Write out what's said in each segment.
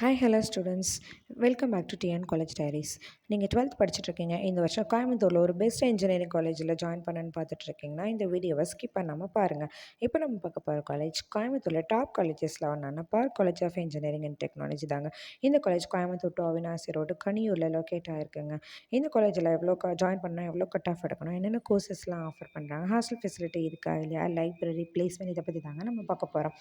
Hi hello students, welcome back to TN college diaries. நீங்கள் 12th படிச்சுட்ருக்கீங்க. இந்த வருஷம் கோயம்புத்தூரில் ஒரு பெஸ்ட் இன்ஜினியரிங் காலேஜில் ஜாயின் பண்ணணுன்னு பார்த்துட்ருக்கீங்கன்னா இந்த வீடியோவை ஸ்கிப் பண்ணாமல் பாருங்கள். இப்போ நம்ம பார்க்க போகிற காலேஜ் கோயம்புத்தூரில் டாப் காலேஜஸில் ஒன்றான Park college of engineering and technology தாங்க. இந்த college Coimbatore to Avinashi road கனியூரில் லொக்கேட் ஆகிருக்குங்க. இந்த காலேஜில் ஜாயின் பண்ணால் எவ்வளோ கட் ஆஃப் எடுக்கணும், என்னென்ன கோர்சஸ்லாம் ஆஃபர் பண்ணுறாங்க, ஹாஸ்டல் ஃபெசிலிட்டி இருக்கா இல்லையா, லைப்ரரி பிளேஸ்மெண்ட், இதை பற்றி தாங்க நம்ம பார்க்க போகிறோம்.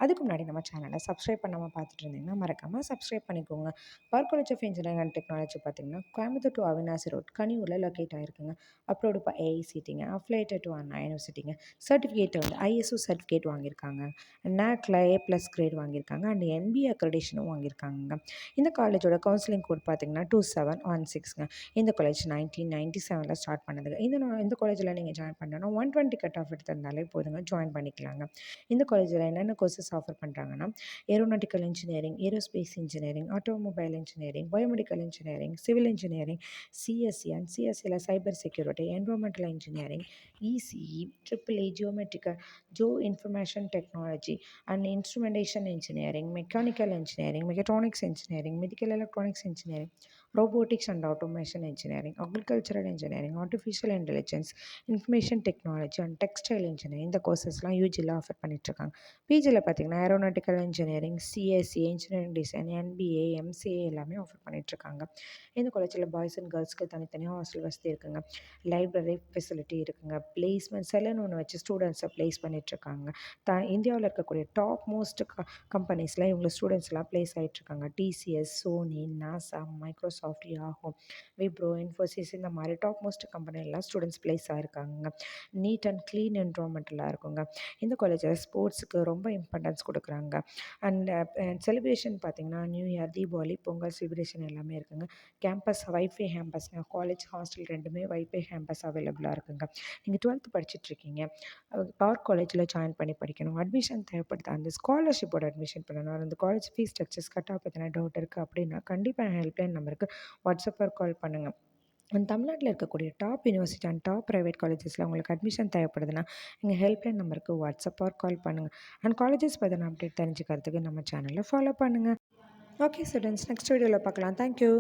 அதுக்கு முன்னாடி நம்ம சேனலை சப்ஸ்கிரைப் பண்ணாமல் பார்த்துட்டு இருந்தீங்கன்னா மறக்காமல் சப்ஸ்கிரைப் பண்ணிக்கோங்க. Park college of engineering and technology பார்த்திங்கன்னா கோயம்புத்தூர் டு அவினாசி ரோட் கனியூரில் லொக்கேட் ஆகிருக்குங்க. அப்ரோடு இப்போ ஏஐசிட்டிங்க, அஃபிலேட்டட் டு அண்ணா யூனிவர்சிட்டிங்க. சர்டிஃபிகேட் வந்து ஐஎஸ்ஓ சர்டிஃபிகேட் வாங்கியிருக்காங்க, NACல A+ கிரேட் வாங்கியிருக்காங்க, அண்ட் NBA அக்ரெடிஷனும் வாங்கியிருக்காங்க. இந்த காலேஜோட கவுன்சிலிங் கோட் பார்த்திங்கன்னா 2716ங்க. இந்த காலேஜ் 1997 ஸ்டார்ட் பண்ணதுங்க. இந்த காலேஜில் நீங்கள் ஜாயின் பண்ணணும்னா 120 கட் ஆஃப் எடுத்திருந்தாலே போதுங்க, ஜாயின் பண்ணிக்கலாங்க. இந்த காலேஜில் என்னென்ன கோர்சஸ் ஆஃபர் பண்ணுறாங்கன்னா aeronautical engineering, aerospace engineering, automobile engineering, biomedical engineering, civil engineering, CSE and சிஎஸ்சியில் cyber security, environmental engineering, ECE, EEE, geometrical, information technology and instrumentation engineering, mechanical engineering, mechatronics engineering, medical electronics engineering, robotics and automation engineering, agricultural engineering, artificial intelligence, information technology and textile engineering, இந்த கோர்சஸ்லாம் யூஜியில் offer பண்ணிட்டுருக்காங்க. பிஜியில் பார்த்திங்கன்னா aeronautical engineering, CSE, engineering design, NBA, MCA எல்லாமே offer பண்ணிகிட்ருக்காங்க. இந்த காலேஜில் பாய்ஸ் அண்ட் கேர்ள்ஸ்க்கு தனித்தனியாக ஹாஸ்டல் வசதி இருக்குங்க. லைப்ரரி ஃபெசிலிட்டி இருக்குங்க. பிளேஸ்மெண்ட் செல்லுன்னு ஒன்று வச்சு ஸ்டூடெண்ட்ஸை ப்ளேஸ் பண்ணிகிட்ருக்காங்க. இந்தியாவில் இருக்கக்கூடிய டாப் மோஸ்ட் கம்பெனிஸில் இவங்க ஸ்டூடெண்ட்ஸ்லாம் ப்ளேஸ் ஆகிட்ருக்காங்க. TCS, Sony, NASA, Microsoft, Yahoo, Wipro, Infosys, இந்த மாதிரி டாப் மோஸ்ட் கம்பெனிலாம் ஸ்டூடெண்ட்ஸ் ப்ளேஸ் ஆகிருக்காங்க. நீட் அண்ட் க்ளீன் என்விரான்மெண்ட்டெலாம் இருக்குங்க. இந்த காலேஜில் ஸ்போர்ட்ஸுக்கு ரொம்ப இம்பார்ட்டன்ஸ் கொடுக்குறாங்க. அண்ட் செலிப்ரேஷன் பார்த்திங்கன்னா new year, Deepavali, Pongal celebration எல்லாமே இருக்குங்க. கேம்பஸ் வைஃபை கேம்பஸ்ங்க. காலேஜ் ஹாஸ்டல் ரெண்டுமே வைஃபை கேம்பஸ் அவைலபிளாக இருக்குங்க. நீங்கள் 12th படிச்சுட்ருக்கீங்க, பார்க் காலேஜில் ஜாயின் பண்ணி படிக்கணும், அட்மிஷன் தேவைப்படுது, அந்த ஸ்காலர்ஷிப்போட அட்மிஷன் பண்ணணும், அந்த college fees structures cut off எதனா டவுட் இருக்குது அப்படின்னா கண்டிப்பாக ஹெல்ப்லைன் நம்பருக்கு வாட்ஸ்அப் ஆர் கால் பண்ணுங்கள். தமிழ்நாட்டில் இருக்கக்கூடிய top university and top private காலேஜஸில் உங்களுக்கு அட்மிஷன் தேவைப்படுதுன்னா எங்கள் ஹெல்ப்லைன் நம்பருக்கு வாட்ஸ்அப் ஆர் கால் பண்ணுங்கள். அண்ட் காலேஜஸ் பற்றின அப்டேட் தெரிஞ்சுக்கிறதுக்கு நம்ம சேனலை ஃபாலோ பண்ணுங்கள். ஓகே ஸ்டூடெண்ட்ஸ், நெக்ஸ்ட் வீடியோவில் பார்க்கலாம். தேங்க்யூ.